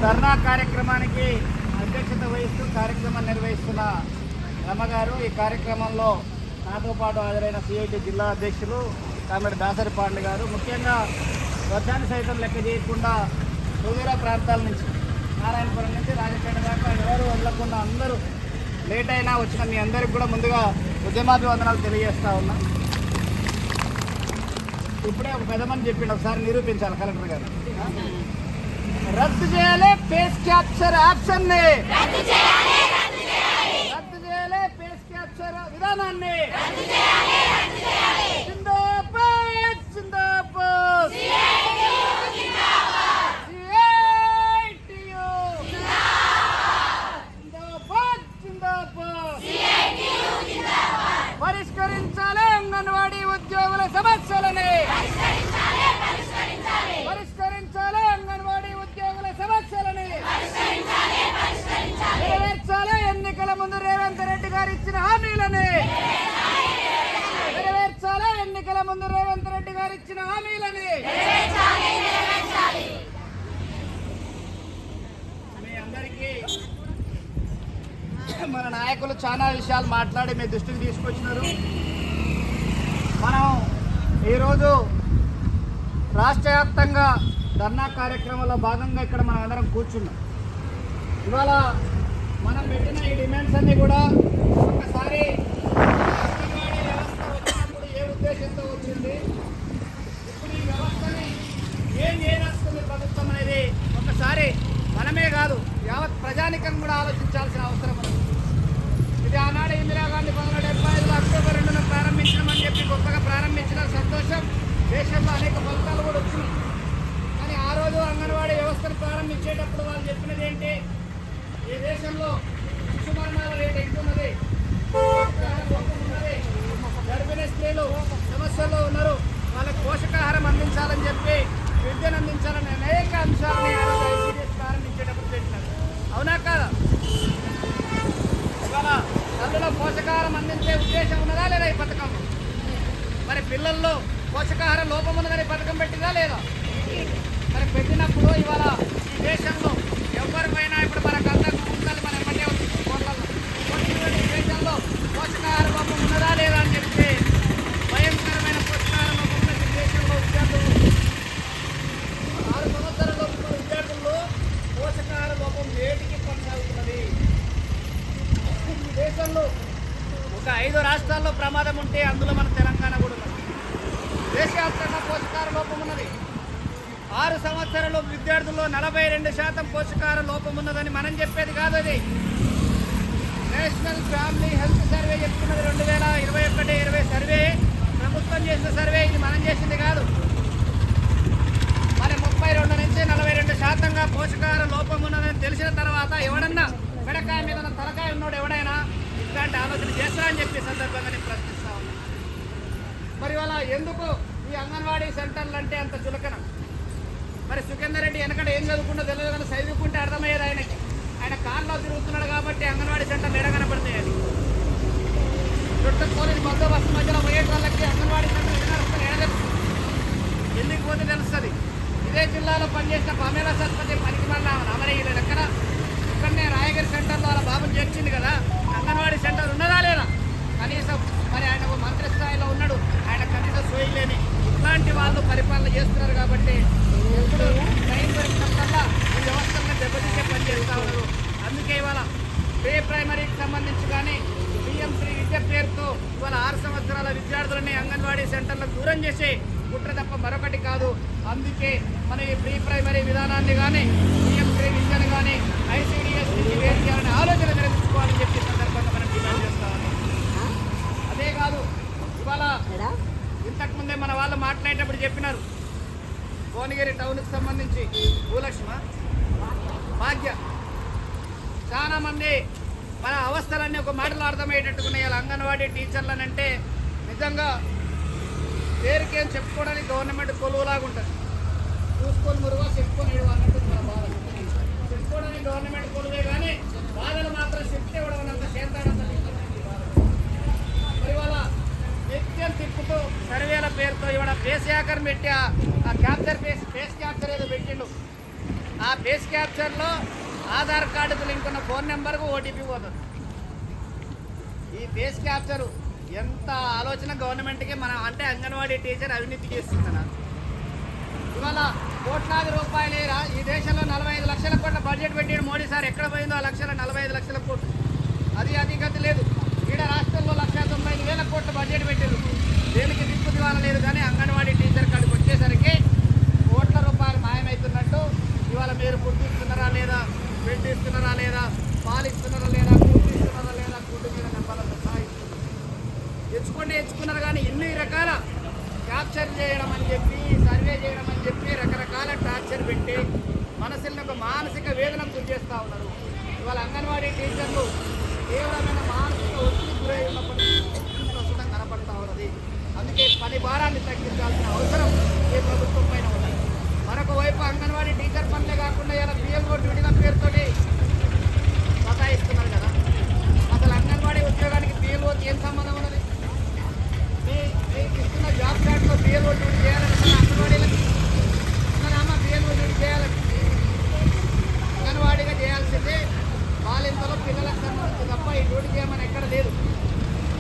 ధర్నా కార్యక్రమానికి అధ్యక్షత వహిస్తూ కార్యక్రమాన్ని నిర్వహిస్తున్న రమగారు, ఈ కార్యక్రమంలో నాతో పాటు హాజరైన సిఐటి జిల్లా అధ్యక్షులు కామెడి దాసరి పాండే గారు, ముఖ్యంగా వర్షాన్ని సైతం లెక్క చేయకుండా సుదూర ప్రాంతాల నుంచి నారాయణపురం నుంచి రాజపేట దాకా ఎవరు వదలకుండా అందరూ లేట్ అయినా వచ్చిన మీ అందరికి కూడా ముందుగా ఉద్యమాభివందనాలు తెలియజేస్తా ఉన్నా. ఇప్పుడే ఒక పెద్దమని చెప్పిండు, ఒకసారి నిరూపించాలి కలెక్టర్ గారు. రద్దు చేయాలి ఫేస్ క్యాప్చర్ ఆప్షన్ ని, రద్దు చేయాలి ఫేస్ క్యాప్చర్ విధానాన్ని. జిందాబాద్ జిందాబాద్ పరిష్కరించాలి అంగన్వాడీ ఉద్యోగుల సమస్యలని, పరిష్కరించాలి అంగన్వాడీ ఉద్యోగుల సమస్యలని, నెరవేర్చాలి ఎన్నికల ముందు రేవంత్ రెడ్డి గారు ఇచ్చిన హామీలని, నెరవేర్చాలి ఎన్నికల ముందు రేవంత్ రెడ్డి గారు ఇచ్చిన హామీలని. మీ అందరికీ మన నాయకులు చాలా విషయాలు మాట్లాడి మీ దృష్టికి తీసుకొచ్చినారు. మనం ఈరోజు రాష్ట్ర వ్యాప్తంగా ధర్నా కార్యక్రమంలో భాగంగా ఇక్కడ మనం అందరం కూర్చున్నాం. ఇవాళ మనం పెట్టిన ఈ డిమాండ్స్ అన్నీ కూడా ఒకసారి అంగన్వాడీ వ్యవస్థ వచ్చినప్పుడు ఏ ఉద్దేశంతో వచ్చింది, ఇప్పుడు ఈ వ్యవస్థని ఏం చేయదలుచుకుంది ప్రభుత్వం అనేది ఒకసారి మనమే కాదు యావత్ ప్రజానికం కూడా ఆలోచించాల్సిన అవసరం ఉంది. ఇది ఆనాడు ఇందిరాగాంధీ 1975 అక్టోబర్ 2న ప్రారంభించమని చెప్పి గొప్పగా ప్రారంభించిన సంతోషం, దేశంలో అనేక ఫలితాలు కూడా వచ్చినాయి. కానీ ఆ రోజు అంగన్వాడీ వ్యవస్థను ప్రారంభించేటప్పుడు వాళ్ళు చెప్పినది ఏంటి, ఈ దేశంలో శిశు మరణాల రేటు ఎక్కువ ఉన్నది, గర్భిణీ స్త్రీలు సమస్యల్లో ఉన్నారు, వాళ్ళకి పోషకాహారం అందించాలని చెప్పి, విద్యను అందించాలని అనేక అంశాలని ఆ రోజు ఐసీడీఎస్ ప్రారంభించేటప్పుడు పెట్టినారు. అవునా కాదా? ఇవాళ తల్లులో పోషకాహారం అందించే ఉద్దేశం ఉన్నదా లేదా ఈ పథకం? మరి పిల్లల్లో పోషకాహార లోపం ఉన్నదని పథకం పెట్టిందా లేదా? మరి పెట్టినప్పుడు ఇవాళ ఈ దేశంలో ఎవరిపైనా ఇప్పుడు మనకు అంతకు ఉండాలి, మన ఎమ్మటే వచ్చింది ఫోన్లలో, ఈ దేశంలో పోషకాహార లోపం ఉన్నదా లేదా అని చెప్తే భయంకరమైన పోషకాహార లోపం ఉన్న ఈ దేశంలో విద్యార్థులు 6 సంవత్సరాల లోపల విద్యార్థుల్లో పోషకాహార లోపం వేటికి కొనసాగుతున్నది. ఈ దేశంలో ఒక 5 రాష్ట్రాల్లో ప్రమాదం ఉంటే అందులో మన తెలంగాణ కూడా ఉన్నది. దేశవ్యాప్తంగా పోషకాహార లోపం ఉన్నది. 6 సంవత్సరాల విద్యార్థుల్లో 42% పోషకాహార లోపం ఉన్నదని మనం చెప్పేది కాదు. అది నేషనల్ ఫ్యామిలీ హెల్త్ సర్వే చెప్తున్నది. 2021-20 సర్వే, ప్రభుత్వం చేసిన సర్వే, ఇది మనం చేసింది కాదు. మరి 32 నుంచి 42%గా పోషకాహార లోపం ఉన్నదని తెలిసిన తర్వాత ఎవడన్నా మెడకాయ మీద తలకాయ ఉన్నాడు ఎవడైనా ఇట్లాంటి ఆలోచన చేస్తారా అని చెప్పి సందర్భంగా నేను ప్రశ్నిస్తా ఉన్నాను. మరి వాళ్ళ ఎందుకు ఈ అంగన్వాడీ సెంటర్లు అంటే అంత చులకన? మరి సుఖేందర్ రెడ్డి వెనకడ ఏం చదువుకుంటో తెలియదు, కానీ చదువుకుంటే అర్థమయ్యేది ఆయనకి. ఆయన కార్లో తిరుగుతున్నాడు కాబట్టి అంగన్వాడీ సెంటర్లు ఎడ కనపడతాయి. అది చుట్టూ పోలీసు బందోబస్తు మధ్యలో పోయేట వాళ్ళకి అంగన్వాడీ సెంటర్ ఎందుకు పోతే తెలుస్తుంది. ఇదే జిల్లాలో పనిచేసిన పమేలా సత్పతి పనికి మళ్ళీ అమరయ్యలేదు. ఎక్కడ ఇక్కడనే రాయగిరి సెంటర్లో వాళ్ళ బాబుని చేర్చింది కదా. అంగన్వాడీ సెంటర్ ఉన్నదా లేదా? కనీసం మరి ఆయన మంత్రి స్థాయిలో ఉన్నాడు, ఆయన కనీసం సోయలేని ఇట్లాంటి వాళ్ళు పరిపాలన చేస్తున్నారు. కాబట్టి ఎప్పుడు టైం దొరికినప్పుడల్లా ఈ వ్యవస్థలను దెబ్బతీసే పనిచేస్తూ ఉన్నారు. అందుకే ఇవాళ ప్రీ ప్రైమరీకి సంబంధించి కానీ పిఎం శ్రీ విద్య పేరుతో ఇవాళ 6 సంవత్సరాల విద్యార్థులని అంగన్వాడీ సెంటర్లకు దూరం చేసే కుట్ర తప్ప మరొకటి కాదు. అందుకే మన ఈ ప్రీ ప్రైమరీ విధానాన్ని కానీ పిఎం శ్రీ విద్యను కానీ ఐసీడీఎస్ నుంచి వేరు చేయాలని ఆలోచన నిర్మించుకోవాలని చెప్పి సందర్భంగా మనం డిమాండ్ చేస్తా ఉన్నాం. అదే కాదు, ఇవాళ ఇంతకుముందే మన వాళ్ళు మాట్లాడేటప్పుడు చెప్పినారు, భువనగిరి టౌన్కి సంబంధించి భూలక్ష్మ భాగ్య చాలా మంది మన అవస్థలన్నీ ఒక మాటలు అర్థమయ్యేటట్టుకున్నాయి. అంగన్వాడీ టీచర్లనంటే నిజంగా పేరుకేం చెప్పుకోవడానికి గవర్నమెంట్ కొలువులాగా ఉంటుంది. చూసుకొని మురుగా చెప్పుకొని అన్నట్టు మన బాధ. చెప్పుకోవడానికి గవర్నమెంట్ కొలువే కానీ బాధలు మాత్రం చెప్తే ఇవ్వడం చేస్తాడంత. మరి వాళ్ళ నిత్యం తిప్పుతూ సర్వేల పేరుతో ఇవాళ ఫేస్ హ్యాకర్ పెట్టి ఆ క్యాప్చర్ ఫేస్ క్యాప్చర్ ఏదో పెట్టిండు. ఆ ఫేస్ ఫేస్ క్యాప్చర్లో ఆధార్ కార్డుకు లింక్ ఉన్న ఫోన్ నెంబర్కు ఓటీపీ పోతుంది. ఈ ఫేస్ క్యాప్చర్ ఎంత ఆలోచన గవర్నమెంట్కి మనం అంటే అంగన్వాడీ టీచర్ అవినీతి చేస్తుందన్న. ఇవాళ కోట్లాది రూపాయలు ఈ దేశంలో 45 లక్షల కోట్ల బడ్జెట్ పెట్టాడు మోడీ సార్. ఎక్కడ పోయిందో ఆ 45 లక్షల కోట్లు? అది గతి లేదు. ఈడ రాష్ట్రంలో 1,95,000 కోట్ల బడ్జెట్ పెట్టారు. దేనికి దిక్కు దివాలా లేదు. కానీ అంగన్వాడీ టీచర్ కాడికి వచ్చేసరికి కోట్ల రూపాయలు మాయమవుతున్నట్టు. ఇవాళ మీరు ఫుడ్ ఇస్తున్నారా లేదా, బెడ్ ఇస్తున్నారా లేదా, పాలు ఇస్తున్నారా లేదా, గుడ్డు ఇస్తున్నారా లేదా, గుడ్డు మీద నెంబర్లతో సహా ఎంచుకున్నారు. కానీ ఇన్ని రకాల క్యాప్చర్ చేయడం అని చెప్పి, సర్వే చేయడం అని చెప్పి రకరకాల టార్చర్ పెట్టి మనసులను ఒక మానసిక వేదనకు గురి చేస్తూ ఉన్నారు. ఇవాళ అంగన్వాడీ టీచర్లు తీవ్రమైన మానసిక ఒత్తిడి గురై ఉన్నప్పటికీ ప్రస్తుతం కనపడతా ఉన్నది. అందుకే పని భారాన్ని తగ్గించాల్సిన అవసరం ఈ ప్రభుత్వం పైన ఉంది. మరొక వైపు అంగన్వాడీ టీచర్ పనులే కాకుండా ఇలా పిఎల్ఓ డ్యూటీల పేరుతోటి సతాయిస్తున్నారు కదా. అసలు అంగన్వాడీ ఉద్యోగానికి పిఎల్ఓకి ఏం సంబంధం ఉన్నది? మీకు ఇస్తున్న జాబ్ కార్డులో పిఎల్ఓ డ్యూటీ చేయాలని అంగన్వాడీలకి అమ్మ పిఎల్ఓ డ్యూటీ చేయాలని అంగన్వాడీగా చేయాల్సిందే బాలింతలో పిల్లలకు సంబంధించి తప్ప ఈ డ్యూటీ చేయమని ఎక్కడ లేదు.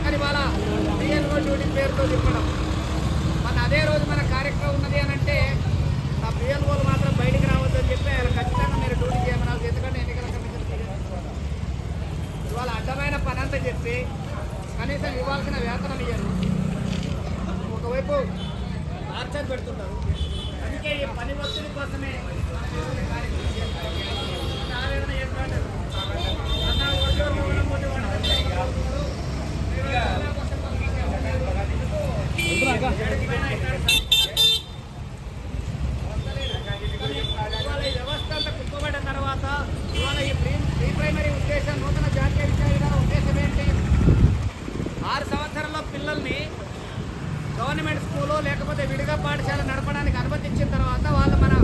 కానీ వాళ్ళ పిఎల్ఓ డ్యూటీ పేరుతో తిప్పడం. మన అదే రోజు మన కార్యక్రమం ఉన్నది అని అంటే ఆ పిఎల్ఓలు మాత్రం బయటికి రావద్దు అని చెప్పి ఆయన ఖచ్చితంగా మీరు డ్యూటీ చేయమన్నారు. ఎందుకంటే ఎన్నికల కమిషన్ ఇవాళ అడ్డమైన పని అంతా చెప్పి కనీసం ఇవ్వాల్సిన వేతనం ఇయ్యరు. ఒకవైపు టార్చర్ పెడుతుంటారు. అందుకే ఈ పని ఒత్తిడి కోసమే ఆవేదన చేస్తాడు. ఇవాళ ఈ వ్యవస్థ అంతా కుప్పబడిన తర్వాత ఇవాళ ఈ ప్రీ ప్రైమరీ ఉద్దేశం, నూతన జాతీయ విద్యా విధానం ఉద్దేశం ఏంటి? 6 సంవత్సరాల్లో పిల్లల్ని గవర్నమెంట్ స్కూలు లేకపోతే విడిగా పాఠశాల నడపడానికి అనుమతించిన తర్వాత వాళ్ళు మన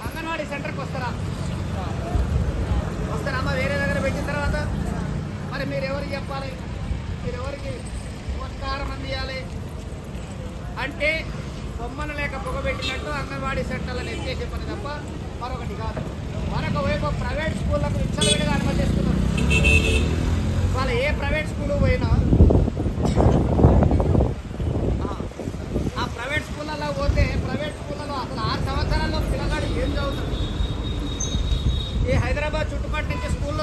అంగన్వాడీ సెంటర్కి వస్తారమ్మా. వేరే దగ్గర పెట్టిన తర్వాత మరి మీరు ఎవరికి చెప్పాలి? మీరు ఎవరికి ఉపకారం అందియాలి? అంటే బొమ్మను లేక పొగబెట్టినట్టు అంగన్వాడీ సెంటర్లను ఎత్తేసే పని తప్ప మరొకటి కాదు. మరొక వైపు ప్రైవేట్ స్కూళ్ళకు విచ్చలవిడిగా అనుమతిస్తున్నారు. వాళ్ళు ఏ ప్రైవేట్ స్కూలు పోయినా ఆ ప్రైవేట్ స్కూళ్ళలో పోతే ప్రైవేట్ స్కూళ్ళలో అసలు 6 సంవత్సరాల్లో పిల్లగాడు ఏం చదువుతాడు? ఈ హైదరాబాద్ చుట్టుపక్కల నుంచి బస్సులు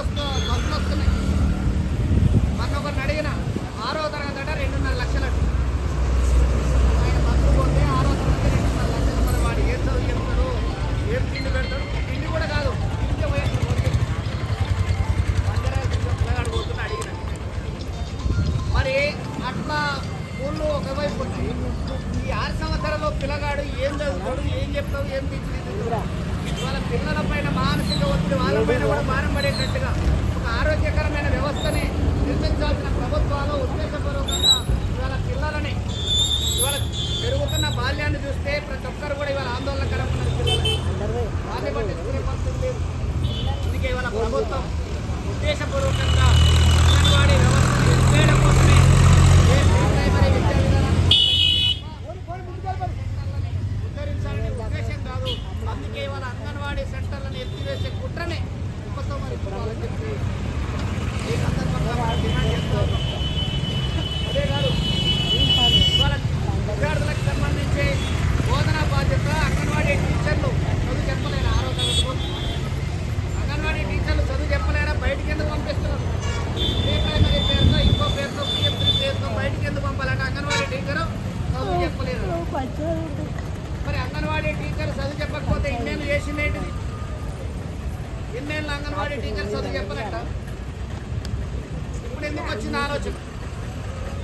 వస్తున్నాయి. మన ఒకరిని అడిగిన 6వ తరగతి అట 2.5 లక్షలు. ఆయన బస్సు పోతే 6వ తరగతి 2.5 లక్షలు. మరి వాడు ఏం చదువు చెప్తాడు, ఏం తిండి పెడతాడు? తిండి కూడా కాదు, ఇంకే పోయేసి పిల్లగాడు పోతున్నా అడిగిన. మరి అట్లా స్కూళ్ళు ఒకవైపు ఉన్నాయి. ఈ 6 సంవత్సరాల్లో పిల్లగాడు ఏం చదువుతాడు, ఏం చెప్తావు, ఏం తీర్చిదిద్దుతాడు? వాళ్ళ పిల్లల పైన మానసిక ఒత్తిడి వాళ్ళపైన కూడా భారం పడేటట్టుగా ఒక ఆరోగ్యకరమైన వ్యవస్థని నిర్మించాల్సిన ప్రభుత్వాలు ఉద్దేశపూర్వకంగా ఇవాళ పిల్లలని ఇవాళ పెరుగుతున్న బాల్యాన్ని చూస్తే ప్రతి ఒక్కరు కూడా ఇవాళ ఆందోళనకరంగా ఉన్నారు. పిల్లలని వాళ్ళని పట్టించుకునే పరిస్థితి లేదు. అందుకే ఇవాళ ప్రభుత్వం ఉద్దేశపూర్వకంగా అంగన్వాడీ వ్యవస్థను ఎత్తేయడం కోసమే ప్రైమరీ విద్యా విధానాన్ని ఉద్ధరించాలనే ఉద్దేశం కాదు. అందుకే ఇవాళ అంగన్వాడీ సెంటర్లను ఎత్తివేసే కుట్రనే ఉపసంహరించుకోవాలని చెప్పి ఈ సందర్భంగా మనం డిమాండ్ చేస్తూ ఉన్నాం. అదే కాదు ఇవాళ విద్యార్థులకు సంబంధించి బోధనా బాధ్యత అంగన్వాడీ టీచర్లు చదువు చెప్పలేరా? 6వ తరగతిలో అంగన్వాడీ టీచర్లు చదువు చెప్పలేరా? బయటికి ఎందుకు పంపిస్తున్నారు? ఏ ప్రైమరీ పేరుతో ఇంకో పేరుతో పిఎం3 పేరుతో బయటికి ఎందుకు పంపాలంటే అంగన్వాడీ టీచరు చదువు చెప్పలేదు. మరి అంగన్వాడీ టీచర్ చదువు చెప్పకపోతే ఇన్నేళ్ళు చేసింది ఏంటిది? ఇన్నేళ్ళు అంగన్వాడీ టీచర్ చదువు చెప్పలేట. ఇప్పుడు ఎందుకు వచ్చింది ఆలోచన?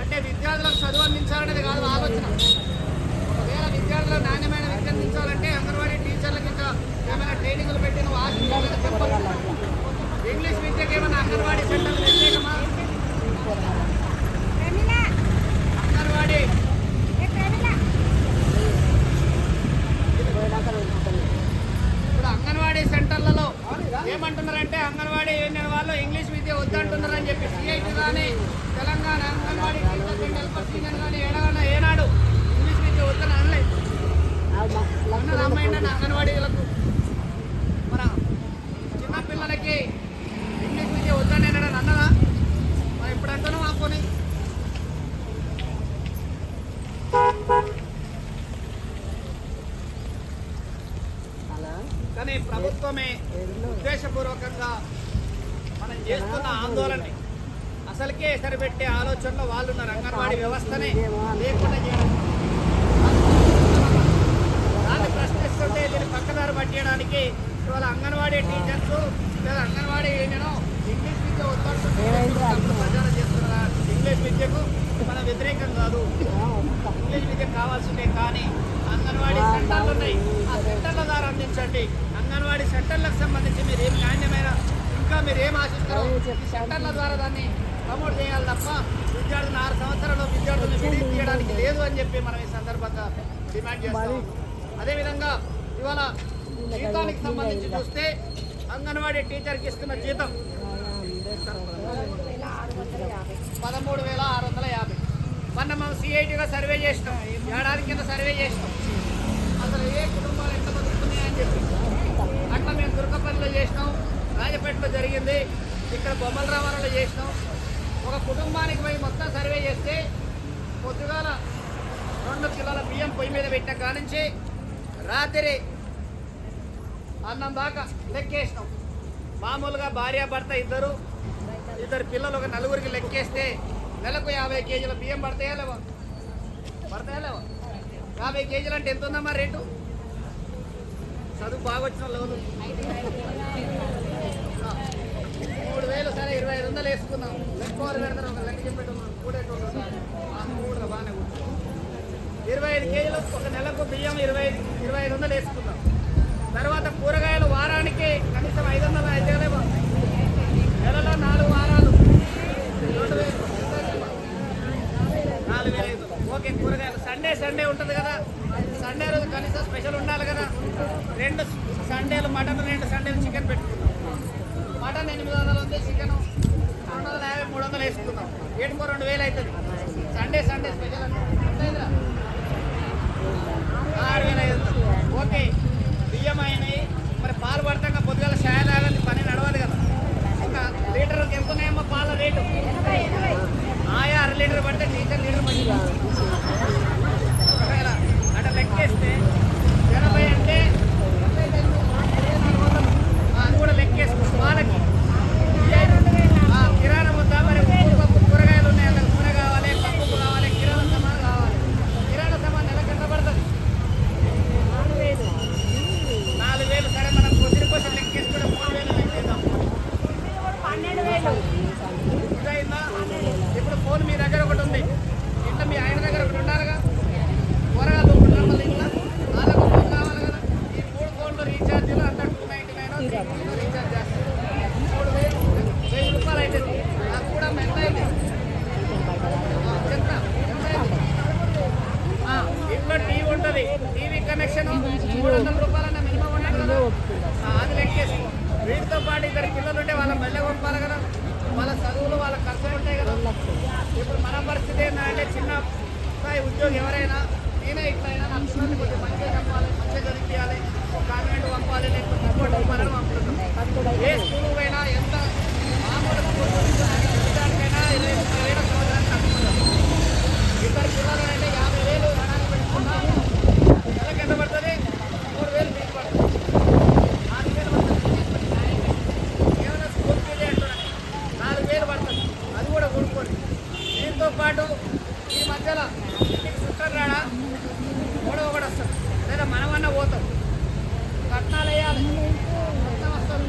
అంటే విద్యార్థులకు చదువు అందించాలనేది కాదు ఆలోచన. ఒకవేళ విద్యార్థులకు నాణ్యమైన విద్య అందించాలంటే అంగన్వాడీ టీచర్లకు ఇంకా ఏమైనా ట్రైనింగ్లు పెట్టి నువ్వు ఆశించాలని చెప్పాలి. ఇంగ్లీష్ విద్యకి ఏమైనా అంగన్వాడీ సెంటర్లు పెట్టేయమా? అంగన్వాడీ ఇప్పుడు అంగన్వాడీ సెంటర్లలో ఏమంటున్నారంటే అంగన్వాడీ యూనియన్ వాళ్ళు ఇంగ్లీష్ విద్య వద్దంటున్నారని చెప్పి సిఐటి కానీ Telangana anganwadi teachers and helpers union కానీ ఏనాడు ఇంగ్లీష్ విద్య వద్దని అనలేదు. అన్నది అమ్మాయిండి అంగన్వాడీలకు మన ప్రభుత్వమే ఉద్దేశపూర్వకంగా మనం చేస్తున్న ఆందోళన అసలుకే ఎసరిపెట్టే ఆలోచనలో వాళ్ళు ఉన్నారు. అంగన్వాడీ వ్యవస్థనే లేకుండా చేయడం, దాన్ని ప్రశ్నిస్తుంటే దీన్ని పక్కదారి పట్టేయడానికి ఇవాళ అంగన్వాడీ టీచర్స్ లేదా అంగన్వాడీ నేను ఇంగ్లీష్ విద్య తప్పుడు ప్రచారం చేస్తున్నారు. ఇంగ్లీష్ విద్యకు మన వ్యతిరేకం కాదు, ఇంగ్లీష్ విద్య కావాల్సిందే. కానీ అంగన్వాడీ సెంటర్లు ఉన్నాయి, ఆ సెంటర్ల ద్వారా అందించండి. అంగన్వాడీ సెంటర్లకు సంబంధించి మీరు ఏం నాణ్యమైన ఇంకా మీరు ఏం ఆశిస్తారో ఈ సెంటర్ల ద్వారా దాన్ని ప్రమోట్ చేయాలి తప్ప విద్యార్థులు 6 సంవత్సరాల్లో విద్యార్థులను విడిది తీయడానికి లేదు అని చెప్పి మనం ఈ సందర్భంగా డిమాండ్ చేస్తాం. అదేవిధంగా ఇవాళ జీతానికి సంబంధించి చూస్తే అంగన్వాడీ టీచర్కి ఇస్తున్న జీతం 13,650. మొన్న మనం సిఐటిగా సర్వే చేసినాం, ఏడాది కింద సర్వే చేసినాం. అసలు ఏ కుటుంబాలు ఎంత బతుకుతున్నాయని చెప్పి అట్లా మేము దుర్గపల్లిలో చేసినాం, రాజపేటలో జరిగింది, ఇక్కడ బొమ్మల రామాలలో చేసినాం. ఒక కుటుంబానికి పోయి మొత్తం సర్వే చేస్తే పొద్దుగాల 2 కిలోల బియ్యం పొయ్యి మీద పెట్టిన కానుంచి రాత్రి అన్నం దాకా లెక్కేసినాం. మామూలుగా భార్యాభర్త ఇద్దరు పిల్లలు ఒక 4గురికి లెక్కేస్తే నెలకు 50 కేజీల బియ్యం పడతాయా లేవా? 50 కేజీలు అంటే ఎంత ఉందమ్మా రేటు? చదువు బాగా వచ్చిన లోను 3,000 సరే 2500 వేసుకున్నాం. లెక్కవారు పెడతారు, ఒక లెక్క చెప్పేటోళ్ళు కూడేటోళ్ళు కూడా బాగానే ఉంటుంది. 25 కేజీలు ఒక నెలకు బియ్యం 2500 వేసుకున్నాం. తర్వాత కూరగాయలు వారానికి కనీసం 500 అయితే లేవా? నెలలో 4 వారాలు 4,000. ఓకే, కూరగాయలు సండే ఉంటుంది కదా, సండే రోజు కనీసం స్పెషల్ ఉండాలి కదా. 2 సండేలు మటన్, 2 సండేలు చికెన్ పెట్టుకున్నాం. మటన్ 800 ఉంది, చికెన్ 250, 300 వేసుకుందాం. 2,000 అవుతుంది. Sunday special అంతేదా? 6,500. ఓకే, బియ్యం అయినాయి. మరి పాలు పడతాక పొద్దుగాల ఛాయ్ తాగాలి, పని నడవాలి కదా. ఒక లీటర్కి ఎంత ఉన్నాయమ్మా పాల రేటు? ఆయా 1/2 లీటర్ పడితే లీటర్ మంచిది. ఒకవేళ అట్లా లెక్కేస్తే 80 అంటే అది కూడా లెక్కేసుకో. పాలకి కిరాణా ముద్ద, మరి పప్పు కూరగాయలు ఉన్నాయి, అలా కూర కావాలి, పప్పు కావాలి, కిరాణా సామాన్ కావాలి. కిరాణా సామాన్ నెలకు ఎంత పడుతుంది? 4,000. సరే మనం కొద్ది కోసం లెక్కేసుకుంటే 3,000 లెక్కేద్దాం. 12,000 ఇదైందా? ఇప్పుడు ఫోన్ మీ దగ్గర ఒకటి ఉంది, ఇంట్లో మీ ఆయన దగ్గర ఒకటి ఉండాలిగా. కూరగాయలు ఉంటున్నాం మళ్ళీ ఇంట్లో వాళ్ళకు ఫోన్ కావాలి కదా. ఈ 3 ఫోన్లు రీఛార్జీలు అంతా 299 రీఛార్జ్ చేస్తారు. 3,000, 1,000 రూపాయలు అవుతుంది. నాకు కూడా ఎంత అయింది చెప్తా. ఇంట్లో టీవీ ఉంటుంది, టీవీ కనెక్షన్ 300 రూపాయలన్నా మినిమం ఉండాలి కదా. అది లెక్కేసి వీటితో పాటు 2 పిల్లలు ఉంటే వాళ్ళ మళ్ళీ పంపాలి కదా. వాళ్ళ చదువులు, వాళ్ళ ఖర్చులు ఉంటాయి కదా. ఇప్పుడు మన పరిస్థితి ఏంటంటే చిన్న స్థాయి ఉద్యోగి ఎవరైనా నేనే ఇట్లయినా నా పిల్లల్ని కొంచెం మంచిగా చెప్పాలి, మంచిగా చదివించాలి, కాన్వెంట్ పంపాలి, లేకపోతే ఇంకోటి పంపాలని పంపుతున్నాం. ఏ స్కూల్ పోయినా ఎంత మామూలు స్కూల్ దానికైనా 20,000 సంవత్సరానికి కట్టుకుంటాం. 2 పిల్లలు అంటే 50,000 రుణాన్ని పెట్టుకున్నా నెలకు ఎంత పడుతుంది? 3,000 ఫీజు పడుతుంది. 6,000 పడుతుంది. ఏమైనా స్కూల్ ఫీజే అంటున్నాను, 4,000 పడుతుంది. అది కూడా కొనుక్కోండి. దీంతో పాటు ఈ మధ్యలో ఇంటికి చుట్టాలు రాడా కూడా ఒకటి వస్తాడు, లేదా మనమన్నా పోతాం. కట్నాలు వేయాలి, మొత్తం వస్తారు.